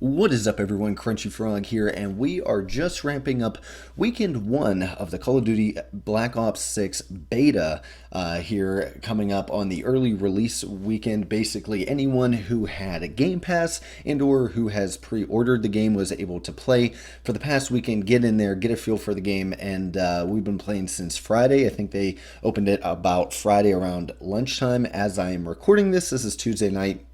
What is up, everyone? Crunchy Frog here, and we are just ramping up weekend one of the Call of Duty Black Ops 6 beta here, coming up on the early release weekend. Basically, anyone who had a Game Pass and or who has pre-ordered the game was able to play for the past weekend, get in there, get a feel for the game, and we've been playing since Friday. I think they opened it about Friday around lunchtime. As I am recording this is Tuesday night.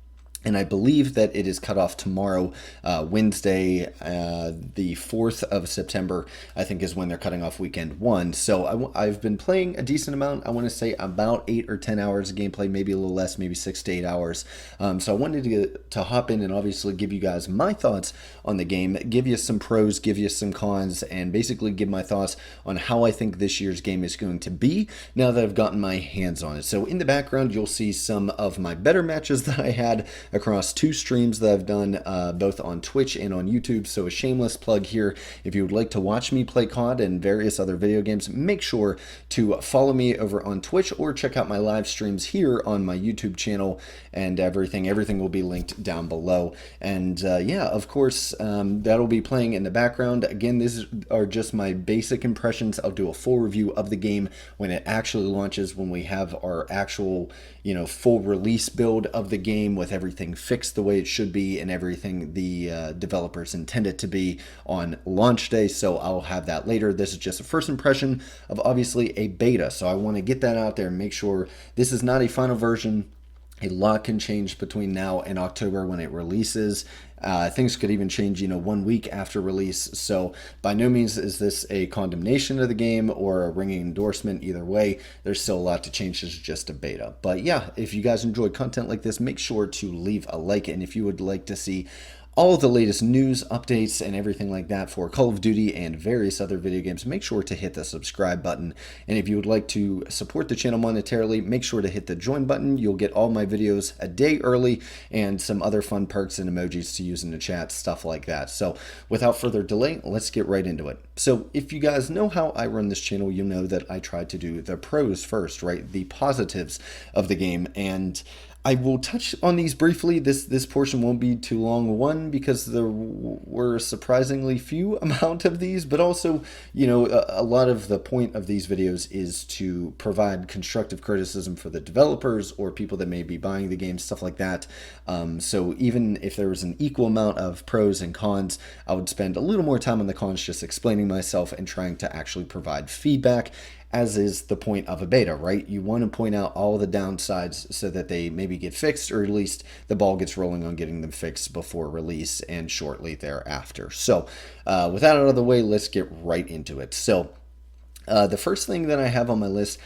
And I believe that it is cut off tomorrow, Wednesday, the 4th of September, I think is when they're cutting off weekend one. So I've been playing a decent amount. I want to say about 8 or 10 hours of gameplay, maybe a little less, maybe 6 to 8 hours. So I wanted to hop in and obviously give you guys my thoughts on the game, give you some pros, give you some cons, and basically give my thoughts on how I think this year's game is going to be now that I've gotten my hands on it. So in the background, you'll see some of my better matches that I had across 2 streams that I've done both on Twitch and on YouTube. So a shameless plug here. If you would like to watch me play COD and various other video games, make sure to follow me over on Twitch or check out my live streams here on my YouTube channel, and everything will be linked down below. And yeah, of course, that'll be playing in the background. Again, these are just my basic impressions. I'll do a full review of the game when it actually launches, when we have our actual, full release build of the game with everything fixed the way it should be and everything the developers intend it to be on launch day. So I'll have that later. This is just a first impression of obviously a beta, so I want to get that out there and make sure this is not a final version. A lot can change between now and October when it releases. Things could even change, 1 week after release. So by no means is this a condemnation of the game or a ringing endorsement. Either way, there's still a lot to change. It's just a beta. But yeah, if you guys enjoy content like this, make sure to leave a like. And if you would like to see all of the latest news, updates, and everything like that for Call of Duty and various other video games, make sure to hit the subscribe button. And if you would like to support the channel monetarily, make sure to hit the join button. You'll get all my videos a day early and some other fun perks and emojis to use in the chat, stuff like that. So without further delay, let's get right into it. So if you guys know how I run this channel, you know that I try to do the pros first, right? The positives of the game. And I will touch on these briefly. This portion won't be too long. One, because there were a surprisingly few amount of these, but also, a lot of the point of these videos is to provide constructive criticism for the developers or people that may be buying the game, stuff like that. So even if there was an equal amount of pros and cons, I would spend a little more time on the cons, just explaining myself and trying to actually provide feedback, as is the point of a beta, right? You want to point out all the downsides so that they maybe get fixed, or at least the ball gets rolling on getting them fixed before release and shortly thereafter. So with that out of the way, let's get right into it. So the first thing that I have on my list,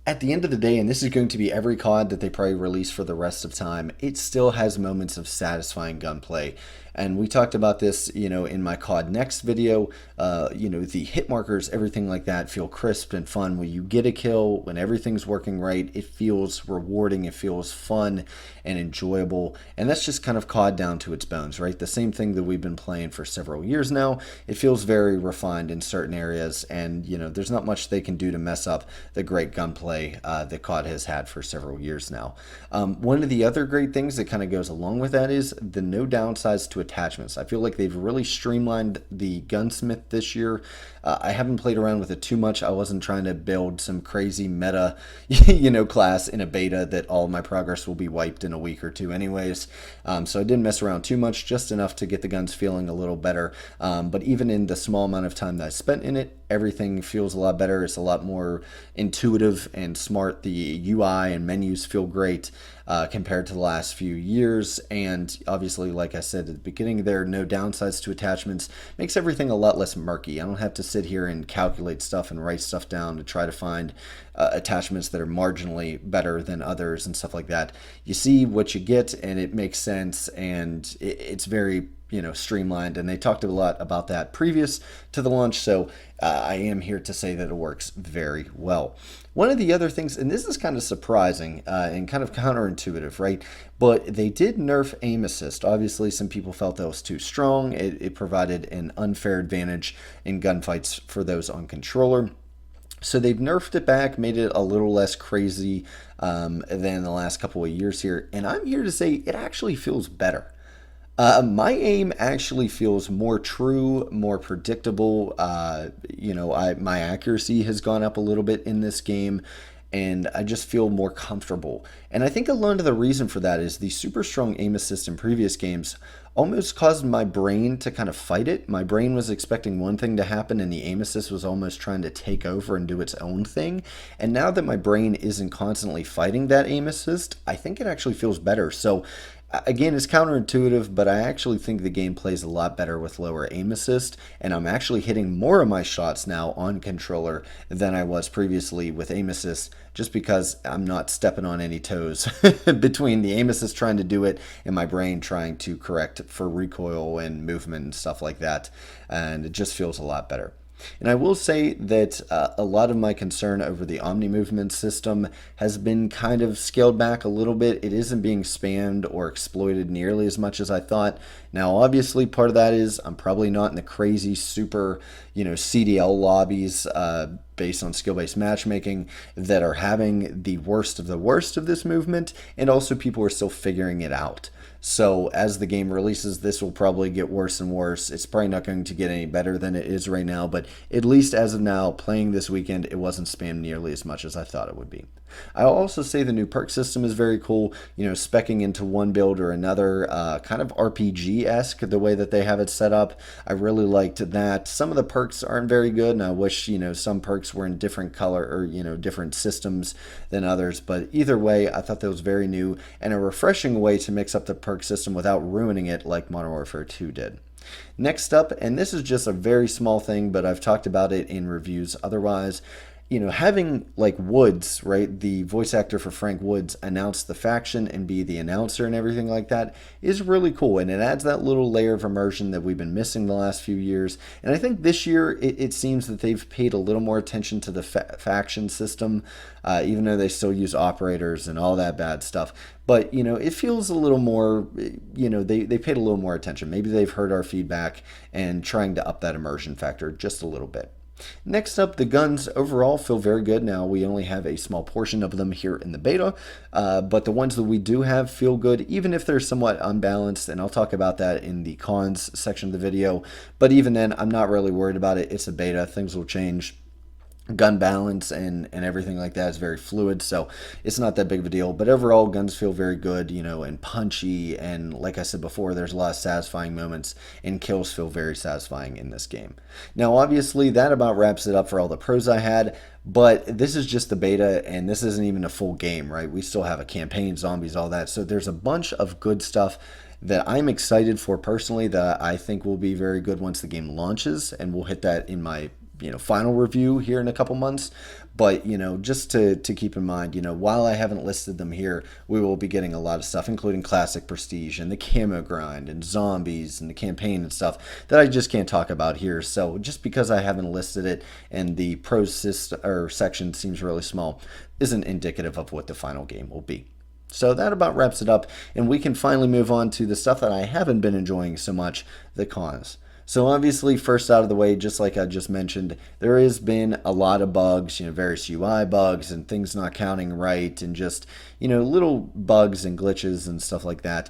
at the end of the day, and this is going to be every COD that they probably release for the rest of time, it still has moments of satisfying gunplay. And we talked about this, in my COD Next video. The hit markers, everything like that, feel crisp and fun. When you get a kill, when everything's working right, it feels rewarding, it feels fun and enjoyable. And that's just kind of COD down to its bones, right? The same thing that we've been playing for several years now. It feels very refined in certain areas, and there's not much they can do to mess up the great gunplay that COD has had for several years now. One of the other great things that kind of goes along with that is the no downsides to attachments. I feel like they've really streamlined the gunsmith this year. I haven't played around with it too much. I wasn't trying to build some crazy meta, class in a beta that all my progress will be wiped in a week or two anyways. So I didn't mess around too much, just enough to get the guns feeling a little better. But even in the small amount of time that I spent in it, everything feels a lot better. It's a lot more intuitive and smart. The UI and menus feel great compared to the last few years. And obviously, like I said at the beginning there, no downsides to attachments makes everything a lot less murky. I don't have to sit here and calculate stuff and write stuff down to try to find attachments that are marginally better than others and stuff like that. You see what you get and it makes sense, and it's very streamlined, and they talked a lot about that previous to the launch, so I am here to say that it works very well. One of the other things, and this is kind of surprising and kind of counterintuitive, right? But they did nerf aim assist. Obviously, some people felt that was too strong. It provided an unfair advantage in gunfights for those on controller. So they've nerfed it back, made it a little less crazy than the last couple of years here. And I'm here to say it actually feels better. My aim actually feels more true, more predictable. My accuracy has gone up a little bit in this game, and I just feel more comfortable. And I think a lot of the reason for that is the super strong aim assist in previous games almost caused my brain to kind of fight it. My brain was expecting one thing to happen, and the aim assist was almost trying to take over and do its own thing. And now that my brain isn't constantly fighting that aim assist, I think it actually feels better. So again, it's counterintuitive, but I actually think the game plays a lot better with lower aim assist, and I'm actually hitting more of my shots now on controller than I was previously with aim assist, just because I'm not stepping on any toes between the aim assist trying to do it and my brain trying to correct for recoil and movement and stuff like that, and it just feels a lot better. And I will say that a lot of my concern over the Omni movement system has been kind of scaled back a little bit. It isn't being spammed or exploited nearly as much as I thought. Now, obviously, part of that is I'm probably not in the crazy super, CDL lobbies based on skill-based matchmaking that are having the worst of this movement, and also people are still figuring it out. So as the game releases, this will probably get worse and worse. It's probably not going to get any better than it is right now, but at least as of now, playing this weekend, it wasn't spammed nearly as much as I thought it would be. I'll also say the new perk system is very cool, specking into one build or another, kind of RPG-esque, the way that they have it set up. I really liked that. Some of the perks aren't very good, and I wish, some perks were in different color or, different systems than others, but either way, I thought that was very new and a refreshing way to mix up the perk system without ruining it like Modern Warfare 2 did. Next up, and this is just a very small thing, but I've talked about it in reviews otherwise, having like Woods, right, the voice actor for Frank Woods, announce the faction and be the announcer and everything like that is really cool. And it adds that little layer of immersion that we've been missing the last few years. And I think this year it seems that they've paid a little more attention to the faction system, even though they still use operators and all that bad stuff. But, it feels a little more, they paid a little more attention. Maybe they've heard our feedback and trying to up that immersion factor just a little bit. Next up, the guns overall feel very good. Now, we only have a small portion of them here in the beta, but the ones that we do have feel good, even if they're somewhat unbalanced, and I'll talk about that in the cons section of the video. But even then, I'm not really worried about it. It's a beta. Things will change. Gun balance and everything like that is very fluid, so it's not that big of a deal. But overall, guns feel very good, and punchy, and like I said before, there's a lot of satisfying moments, and kills feel very satisfying in this game. Now, obviously, that about wraps it up for all the pros I had, but this is just the beta, and this isn't even a full game, right? We still have a campaign, zombies, all that, so there's a bunch of good stuff that I'm excited for personally that I think will be very good once the game launches, and we'll hit that in my final review here in a couple months. But, just to keep in mind, while I haven't listed them here, we will be getting a lot of stuff, including Classic Prestige and the Camo Grind and Zombies and the campaign and stuff that I just can't talk about here. So just because I haven't listed it and the pros section seems really small isn't indicative of what the final game will be. So that about wraps it up, and we can finally move on to the stuff that I haven't been enjoying so much, the cons. So obviously, first out of the way, just like I just mentioned, there has been a lot of bugs, various UI bugs and things not counting right, and just, little bugs and glitches and stuff like that,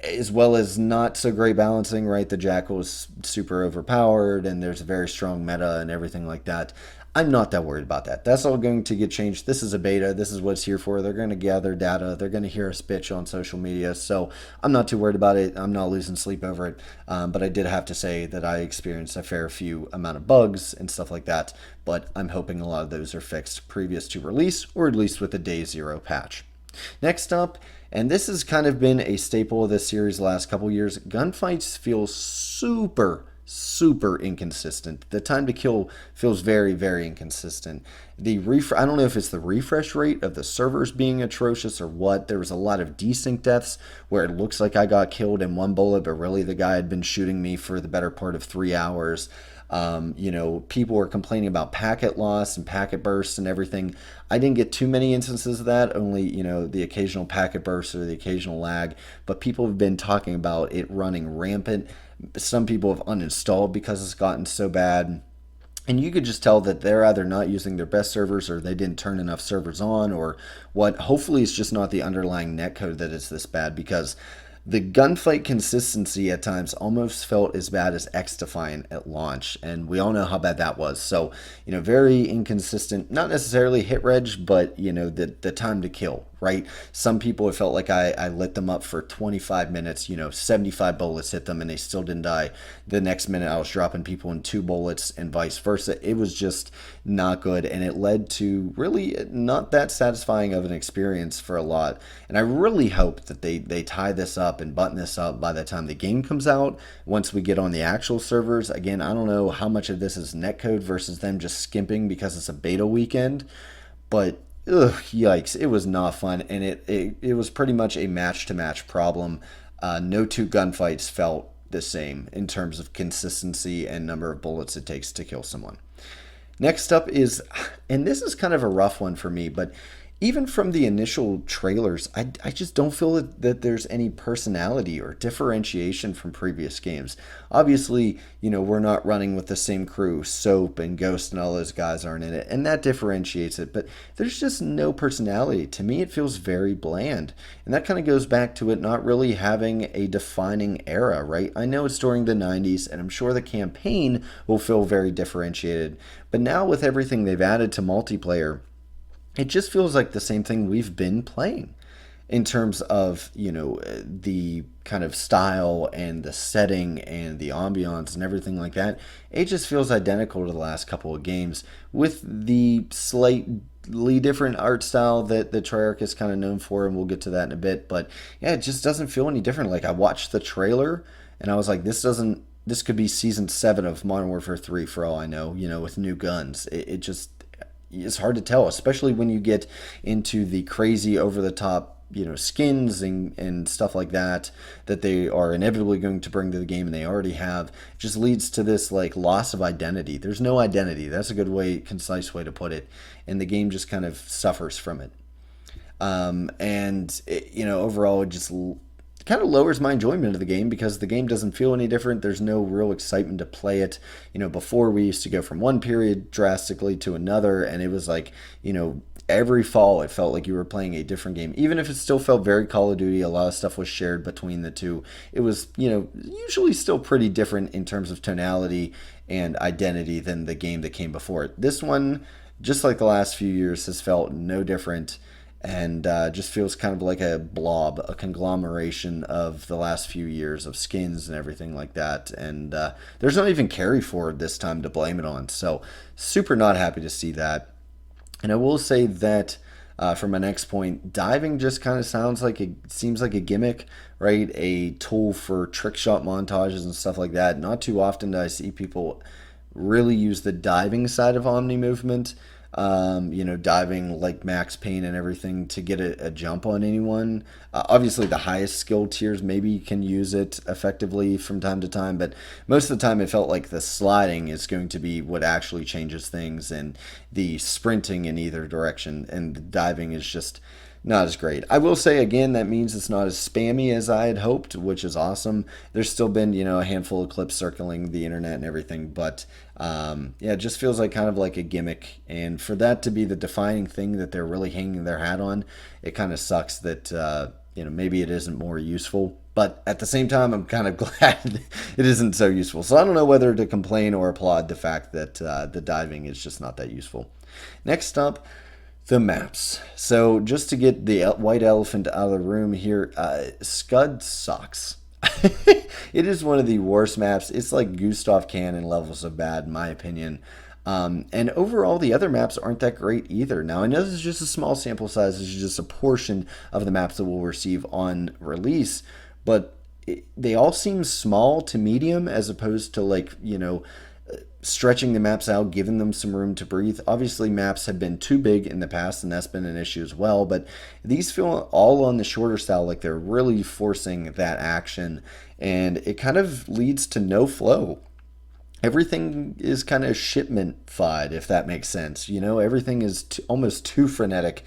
as well as not so great balancing, right? The Jackal is super overpowered, and there's a very strong meta and everything like that. I'm not that worried about that. That's all going to get changed. This is a beta. This is what it's here for. They're going to gather data. They're going to hear us bitch on social media. So I'm not too worried about it. I'm not losing sleep over it. But I did have to say that I experienced a fair few amount of bugs and stuff like that. But I'm hoping a lot of those are fixed previous to release, or at least with the day zero patch. Next up, and this has kind of been a staple of this series the last couple years, gunfights feel super inconsistent. The time to kill feels very, very inconsistent. I don't know if it's the refresh rate of the servers being atrocious or what. There was a lot of desync deaths where it looks like I got killed in one bullet, but really the guy had been shooting me for the better part of 3 hours. People were complaining about packet loss and packet bursts and everything. I didn't get too many instances of that, only, the occasional packet burst or the occasional lag, but people have been talking about it running rampant. Some people have uninstalled because it's gotten so bad. And you could just tell that they're either not using their best servers, or they didn't turn enough servers on, or what. Hopefully it's just not the underlying netcode that is this bad, because The gunfight consistency at times almost felt as bad as X Defiant at launch, and we all know how bad that was. So, very inconsistent, not necessarily hit reg, but, the time to kill, right? Some people, it felt like I lit them up for 25 minutes, 75 bullets hit them and they still didn't die. The next minute, I was dropping people in 2 bullets and vice versa. It was just not good, and it led to really not that satisfying of an experience for a lot. And I really hope that they tie this up and button this up by the time the game comes out. Once we get on the actual servers, again, I don't know how much of this is netcode versus them just skimping because it's a beta weekend, but ugh, yikes, it was not fun, and it was pretty much a match to match problem. No two gunfights felt the same in terms of consistency and number of bullets it takes to kill someone. Next up is, and this is kind of a rough one for me, but even from the initial trailers, I just don't feel that there's any personality or differentiation from previous games. Obviously, we're not running with the same crew. Soap and Ghost and all those guys aren't in it, and that differentiates it, but there's just no personality. To me, it feels very bland, and that kind of goes back to it not really having a defining era, right? I know it's during the 90s, and I'm sure the campaign will feel very differentiated, but now with everything they've added to multiplayer, it just feels like the same thing we've been playing in terms of, the kind of style and the setting and the ambiance and everything like that. It just feels identical to the last couple of games with the slightly different art style that the Treyarch is kind of known for, and we'll get to that in a bit. But yeah, it just doesn't feel any different. Like, I watched the trailer and I was like, this could be season 7 of Modern Warfare 3 for all I know, with new guns. It just, it's hard to tell, especially when you get into the crazy over the top, skins and stuff like that they are inevitably going to bring to the game, and they already have. It just leads to this like loss of identity. There's no identity. That's a good concise way to put it. And the game just kind of suffers from it. Overall, it just kind of lowers my enjoyment of the game because the game doesn't feel any different. There's no real excitement to play it. Before we used to go from one period drastically to another, and it was like, every fall it felt like you were playing a different game. Even if it still felt very Call of Duty, a lot of stuff was shared between the two. It was, usually still pretty different in terms of tonality and identity than the game that came before it. This one, just like the last few years, has felt no different, and just feels kind of like a blob, a conglomeration of the last few years of skins and everything like that. And there's not even carry forward this time to blame it on. So super not happy to see that. And I will say that for my next point, diving just kind of seems like a gimmick, right? A tool for trick shot montages and stuff like that. Not too often do I see people really use the diving side of Omni movement. Diving like Max Payne and everything to get a jump on anyone. Obviously, the highest skill tiers maybe can use it effectively from time to time, but most of the time it felt like the sliding is going to be what actually changes things, and the sprinting in either direction, and the diving is just not as great. I will say again, that means it's not as spammy as I had hoped, which is awesome. There's still been, a handful of clips circling the internet and everything, but it just feels like kind of like a gimmick. And for that to be the defining thing that they're really hanging their hat on, it kind of sucks that, maybe it isn't more useful. But at the same time, I'm kind of glad it isn't so useful. So I don't know whether to complain or applaud the fact that the diving is just not that useful. Next up, the maps. So just to get the white elephant out of the room here, Scud sucks. It is one of the worst maps. It's like Gustav Cannon levels of bad, in my opinion. And overall, the other maps aren't that great either. Now, I know this is just a small sample size. This is just a portion of the maps that we'll receive on release. But they all seem small to medium as opposed to stretching the maps out, giving them some room to breathe. Obviously, maps have been too big in the past, and that's been an issue as well. But these feel all on the shorter style, like they're really forcing that action, and it kind of leads to no flow. Everything is kind of shipment-fied, if that makes sense. Everything is almost too frenetic.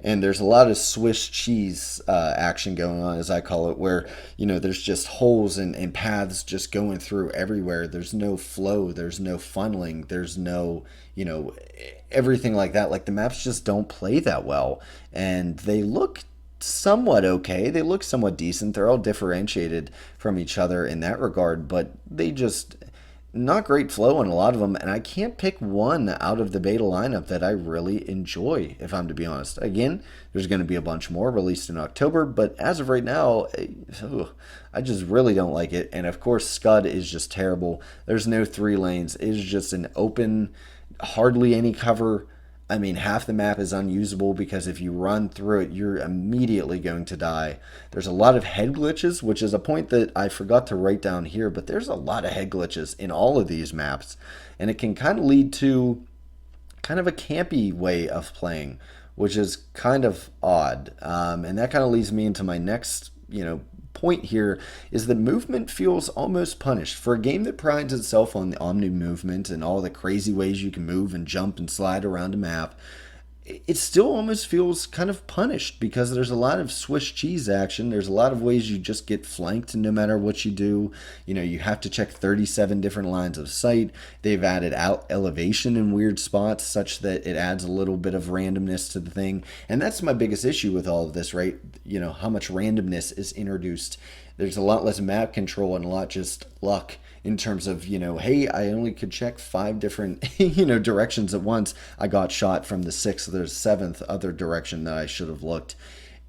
And there's a lot of Swiss cheese action going on, as I call it, where, there's just holes and paths just going through everywhere. There's no flow. There's no funneling. There's no, everything like that. Like, the maps just don't play that well. And they look somewhat okay. They look somewhat decent. They're all differentiated from each other in that regard, but they just not great flow on a lot of them, and I can't pick one out of the beta lineup that I really enjoy, if I'm to be honest. Again, there's going to be a bunch more released in October, but as of right now, I just really don't like it. And of course, Scud is just terrible. There's no 3 lanes. It's just an open, hardly any cover. I mean, half the map is unusable because if you run through it, you're immediately going to die. There's a lot of head glitches, which is a point that I forgot to write down here, but there's a lot of head glitches in all of these maps, and it can kind of lead to kind of a campy way of playing, which is kind of odd. And that kind of leads me into my next, point here is that movement feels almost punished for a game that prides itself on the omni movement and all the crazy ways you can move and jump and slide around a map. It still almost feels kind of punished because there's a lot of Swiss cheese action. There's a lot of ways you just get flanked no matter what you do. You have to check 37 different lines of sight. They've added out elevation in weird spots such that it adds a little bit of randomness to the thing. And that's my biggest issue with all of this, right? How much randomness is introduced. There's a lot less map control and a lot just luck in terms of, hey, I only could check 5 different, directions at once. I got shot from the 6th or the 7th other direction that I should have looked.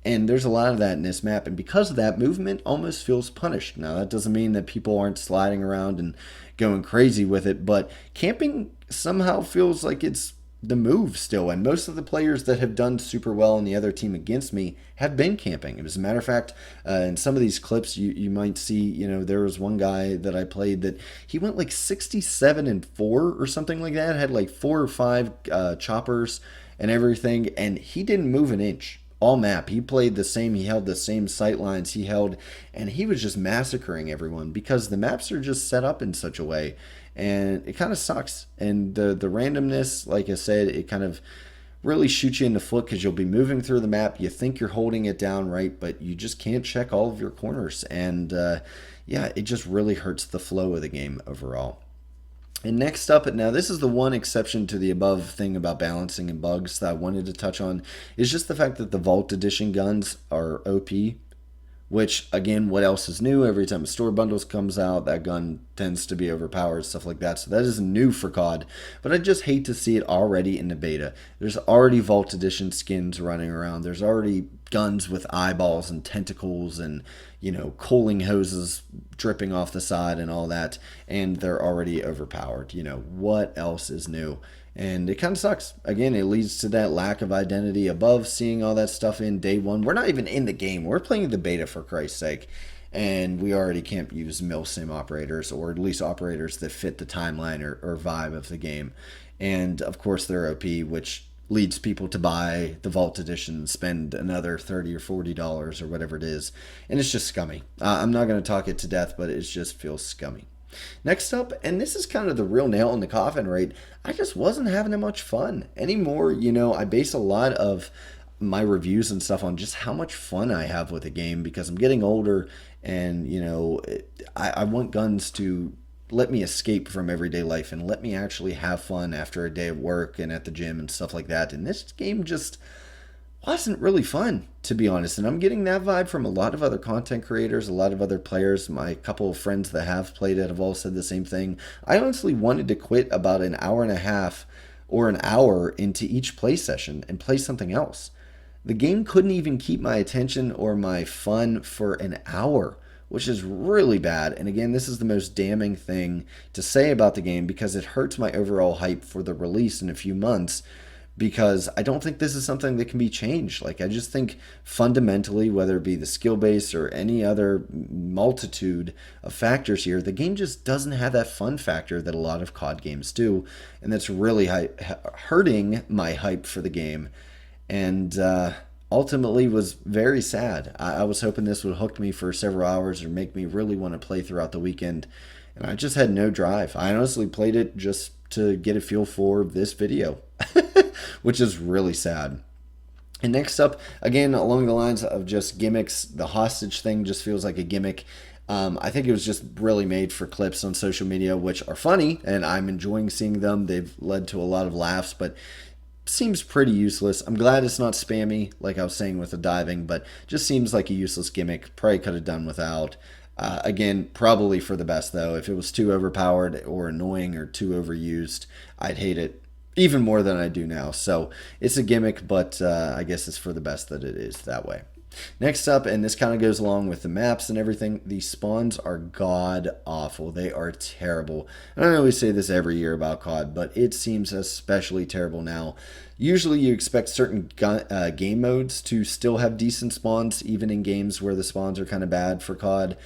And there's a lot of that in this map. And because of that, movement almost feels punished. Now, that doesn't mean that people aren't sliding around and going crazy with it, but camping somehow feels like it's the move still. And most of the players that have done super well in the other team against me have been camping. As a matter of fact, in some of these clips, you might see, there was one guy that I played that he went like 67-4 or something like that, had like 4 or 5 choppers and everything, and he didn't move an inch all map. He played the same, he held the same sight lines he held, and he was just massacring everyone because the maps are just set up in such a way, and it kind of sucks. And the randomness, like I said, it kind of really shoots you in the foot because you'll be moving through the map, you think you're holding it down right, but you just can't check all of your corners, and it just really hurts the flow of the game overall. And next up, now this is the one exception to the above thing about balancing and bugs that I wanted to touch on, is just the fact that the Vault Edition guns are OP, which, again, what else is new? Every time a store bundles comes out, that gun tends to be overpowered, stuff like that. So that is new for COD, but I just hate to see it already in the beta. There's already Vault Edition skins running around. There's already guns with eyeballs and tentacles and, cooling hoses dripping off the side and all that, and they're already overpowered. What else is new? And it kind of sucks. Again, it leads to that lack of identity above seeing all that stuff in day one. We're not even in the game. We're playing the beta, for Christ's sake. And we already can't use milsim operators, or at least operators that fit the timeline or vibe of the game. And, of course, they're OP, which leads people to buy the Vault Edition and spend another $30 or $40 or whatever it is. And it's just scummy. I'm not going to talk it to death, but it just feels scummy. Next up, and this is kind of the real nail in the coffin, right? I just wasn't having that much fun anymore. I base a lot of my reviews and stuff on just how much fun I have with the game because I'm getting older, and I want guns to let me escape from everyday life and let me actually have fun after a day of work and at the gym and stuff like that. And this game just wasn't really fun, to be honest. And I'm getting that vibe from a lot of other content creators, a lot of other players. My couple of friends that have played it have all said the same thing. I honestly wanted to quit about an hour and a half or an hour into each play session and play something else. The game couldn't even keep my attention or my fun for an hour, which is really bad. And again, this is the most damning thing to say about the game because it hurts my overall hype for the release in a few months, because I don't think this is something that can be changed. I just think fundamentally, whether it be the skill base or any other multitude of factors here, the game just doesn't have that fun factor that a lot of COD games do, and that's really hurting my hype for the game, and ultimately was very sad. I was hoping this would hook me for several hours or make me really want to play throughout the weekend, and I just had no drive. I honestly played it just to get a feel for this video, which is really sad. And next up, again, along the lines of just gimmicks, the hostage thing just feels like a gimmick. I think it was just really made for clips on social media, which are funny, and I'm enjoying seeing them. They've led to a lot of laughs, but seems pretty useless. I'm glad it's not spammy, like I was saying with the diving, but just seems like a useless gimmick. Probably could have done without. Again, probably for the best though. If it was too overpowered or annoying or too overused, I'd hate it even more than I do now. So it's a gimmick, but I guess it's for the best that it is that way. Next up, and this kind of goes along with the maps and everything, the spawns are god awful. They are terrible. And I always say this every year about COD, but it seems especially terrible now. Usually you expect certain game modes to still have decent spawns, even in games where the spawns are kind of bad for COD.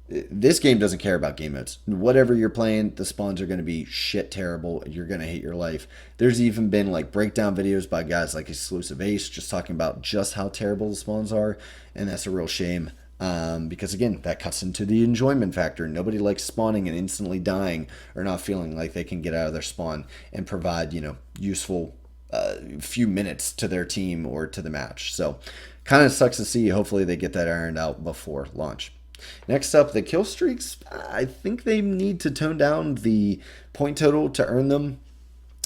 This game doesn't care about game modes. Whatever you're playing, the spawns are going to be shit terrible. You're going to hate your life. There's even been like breakdown videos by guys like Exclusive Ace just talking about just how terrible the spawns are, and that's a real shame. Because again, that cuts into the enjoyment factor. Nobody likes spawning and instantly dying or not feeling like they can get out of their spawn and provide, useful few minutes to their team or to the match. So kind of sucks to see. Hopefully they get that ironed out before launch. Next up, the kill streaks. I think they need to tone down the point total to earn them.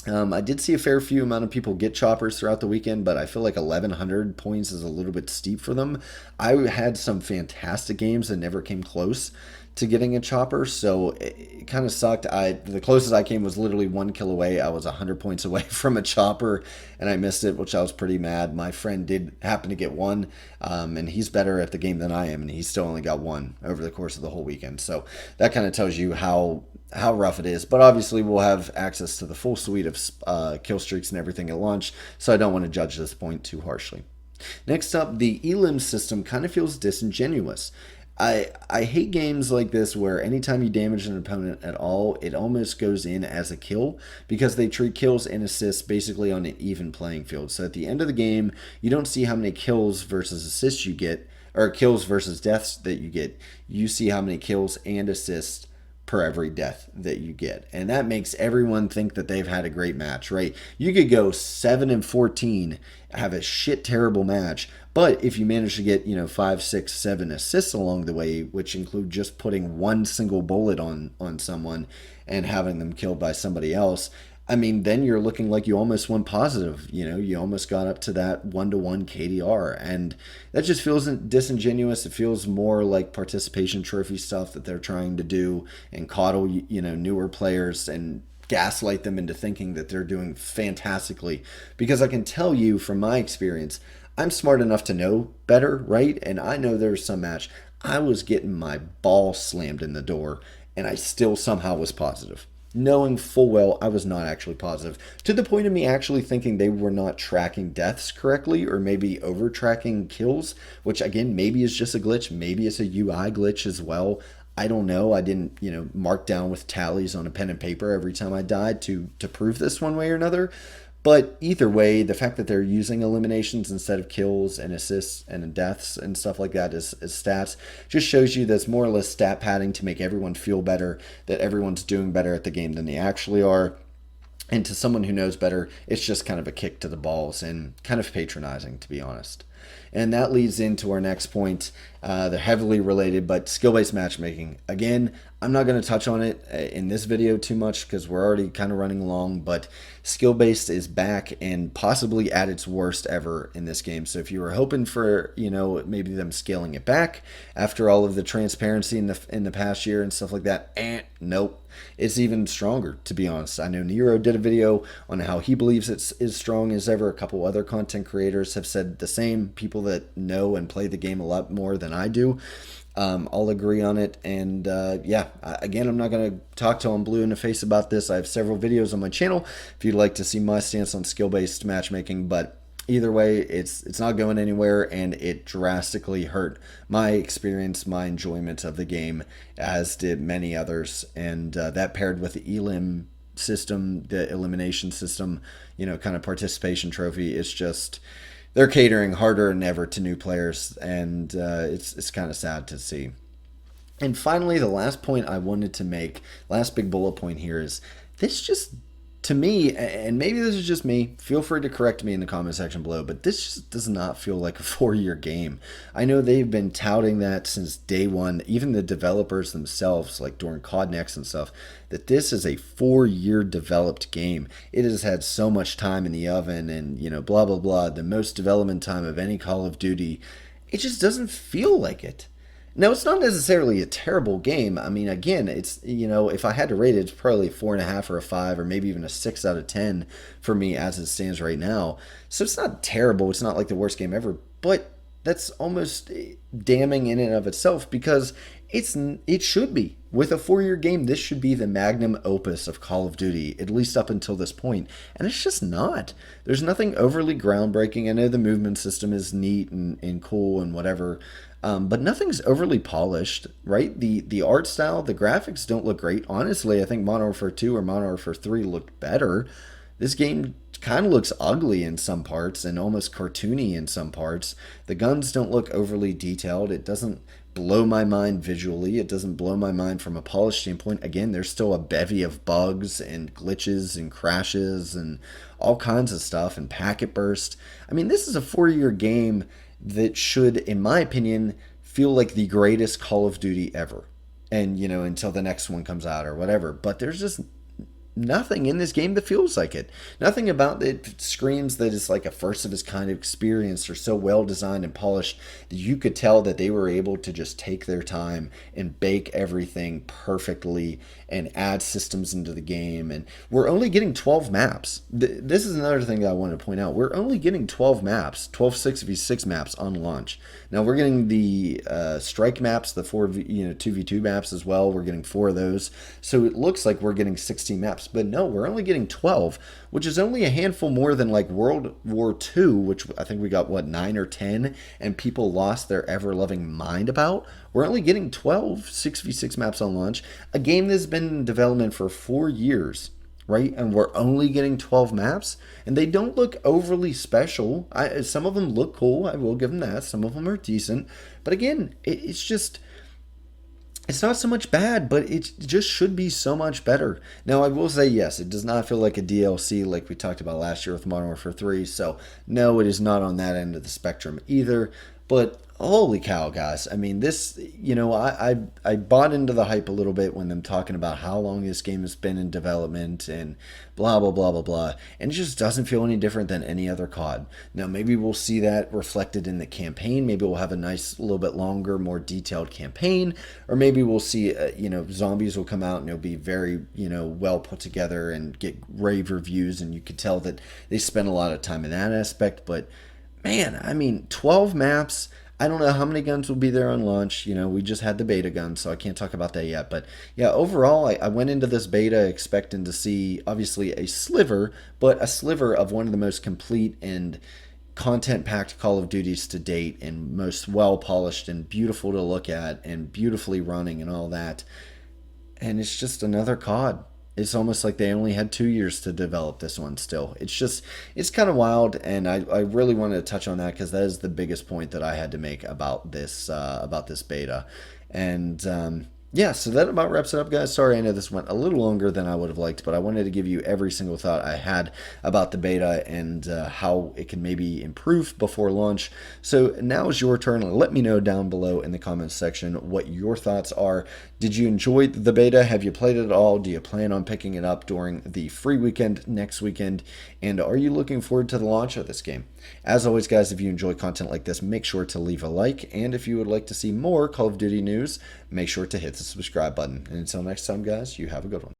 I did see a fair few amount of people get choppers throughout the weekend, but I feel like 1,100 points is a little bit steep for them. I had some fantastic games that never came close to getting a chopper, so it kind of sucked. The closest I came was literally 1 kill away. I was 100 points away from a chopper, and I missed it, which I was pretty mad. My friend did happen to get one, and he's better at the game than I am, and he still only got one over the course of the whole weekend. So that kind of tells you how rough it is. But obviously we'll have access to the full suite of kill streaks and everything at launch, so I don't want to judge this point too harshly. Next up, the elim system kind of feels disingenuous. I hate games like this where anytime you damage an opponent at all, it almost goes in as a kill because they treat kills and assists basically on an even playing field. So at the end of the game, you don't see how many kills versus assists you get, or kills versus deaths that you get. You see how many kills and assists per every death that you get. And that makes everyone think that they've had a great match, right? You could go 7-14, have a shit terrible match, but if you manage to get, 5, 6, 7 assists along the way, which include just putting one single bullet on someone and having them killed by somebody else, I mean, then you're looking like you almost went positive. You almost got up to that 1-to-1 KDR. And that just feels disingenuous. It feels more like participation trophy stuff that they're trying to do and coddle, newer players and gaslight them into thinking that they're doing fantastically. Because I can tell you from my experience, I'm smart enough to know better, right? And I know there's some match I was getting my ball slammed in the door and I still somehow was positive, knowing full well I was not actually positive, to the point of me actually thinking they were not tracking deaths correctly or maybe over tracking kills, which again maybe is just a glitch, maybe it's a UI glitch as well. I don't know. I didn't, mark down with tallies on a pen and paper every time I died to prove this one way or another. But either way, the fact that they're using eliminations instead of kills and assists and deaths and stuff like that as stats just shows you that's more or less stat padding to make everyone feel better, that everyone's doing better at the game than they actually are. And to someone who knows better, it's just kind of a kick to the balls and kind of patronizing, to be honest. And that leads into our next point, the heavily related but skill-based matchmaking. Again, I'm not going to touch on it in this video too much because we're already kind of running long, but skill-based is back and possibly at its worst ever in this game. So if you were hoping for, maybe them scaling it back after all of the transparency in the past year and stuff like that, nope. It's even stronger, to be honest. I know Nero did a video on how he believes it's as strong as ever. A couple other content creators have said the same. People that know and play the game a lot more than I do. I'll agree on it. And again, I'm not going to talk till I'm blue in the face about this. I have several videos on my channel if you'd like to see my stance on skill-based matchmaking, but either way, it's not going anywhere, and it drastically hurt my experience, my enjoyment of the game, as did many others. And that paired with the elim system, the elimination system, kind of participation trophy, it's just, they're catering harder than ever to new players, and it's kind of sad to see. And finally, the last point I wanted to make, last big bullet point here, is this just to me, and maybe this is just me, feel free to correct me in the comment section below, but this just does not feel like a 4-year game. I know they've been touting that since day one, even the developers themselves, like during COD Next and stuff, that this is a 4-year developed game. It has had so much time in the oven and, blah, blah, blah, the most development time of any Call of Duty. It just doesn't feel like it. Now, it's not necessarily a terrible game. I mean, again, it's, if I had to rate it, it's probably a 4.5 or a 5 or maybe even a 6 out of 10 for me as it stands right now. So it's not terrible. It's not like the worst game ever, but that's almost damning in and of itself because it should be. With a 4-year game, this should be the magnum opus of Call of Duty, at least up until this point. And it's just not. There's nothing overly groundbreaking. I know the movement system is neat and cool and whatever, but nothing's overly polished, right? The art style, the graphics don't look great. Honestly, I think Modern Warfare 2 or Modern Warfare 3 looked better. This game kind of looks ugly in some parts and almost cartoony in some parts. The guns don't look overly detailed. It doesn't blow my mind visually. It doesn't blow my mind from a polish standpoint. Again, there's still a bevy of bugs and glitches and crashes and all kinds of stuff and packet burst. I mean, this is a 4-year game that should, in my opinion, feel like the greatest Call of Duty ever. And, until the next one comes out or whatever. But there's just nothing in this game that feels like it. Nothing about it screams that it's like a first of its kind of experience or so well designed and polished that you could tell that they were able to just take their time and bake everything perfectly and add systems into the game. And we're only getting 12 maps. This is another thing that I want to point out. We're only getting 12 maps, 12 6v6 maps on launch. Now we're getting the strike maps, the 2v2 maps as well. We're getting 4 of those. So it looks like we're getting 16 maps. But no, we're only getting 12, which is only a handful more than like World War II, which I think we got, 9 or 10, and people lost their ever-loving mind about. We're only getting 12 6v6 maps on launch, a game that's been in development for 4 years, right? And we're only getting 12 maps, and they don't look overly special. Some of them look cool, I will give them that. Some of them are decent. But again, it's just... it's not so much bad, but it just should be so much better. Now, I will say, yes, it does not feel like a DLC like we talked about last year with Modern Warfare 3. So, no, it is not on that end of the spectrum either. But holy cow, guys. I mean, this, I bought into the hype a little bit when them talking about how long this game has been in development and blah, blah, blah, blah, blah. And it just doesn't feel any different than any other COD. Now, maybe we'll see that reflected in the campaign. Maybe we'll have a nice, little bit longer, more detailed campaign. Or maybe we'll see, zombies will come out and it'll be very, well put together and get rave reviews. And you could tell that they spent a lot of time in that aspect. But man, I mean, 12 maps. I don't know how many guns will be there on launch. We just had the beta gun, so I can't talk about that yet. But yeah, overall, I went into this beta expecting to see, obviously, a sliver, but a sliver of one of the most complete and content-packed Call of Duties to date and most well-polished and beautiful to look at and beautifully running and all that. And it's just another COD. It's almost like they only had 2 years to develop this one still. It's kind of wild, and I really wanted to touch on that because that is the biggest point that I had to make about this beta. And yeah, so that about wraps it up, guys. Sorry, I know this went a little longer than I would have liked, but I wanted to give you every single thought I had about the beta and how it can maybe improve before launch. So now is your turn. Let me know down below in the comments section what your thoughts are. Did you enjoy the beta? Have you played it at all? Do you plan on picking it up during the free weekend next weekend? And are you looking forward to the launch of this game? As always, guys, if you enjoy content like this, make sure to leave a like. And if you would like to see more Call of Duty news, make sure to hit the subscribe button. And until next time, guys, you have a good one.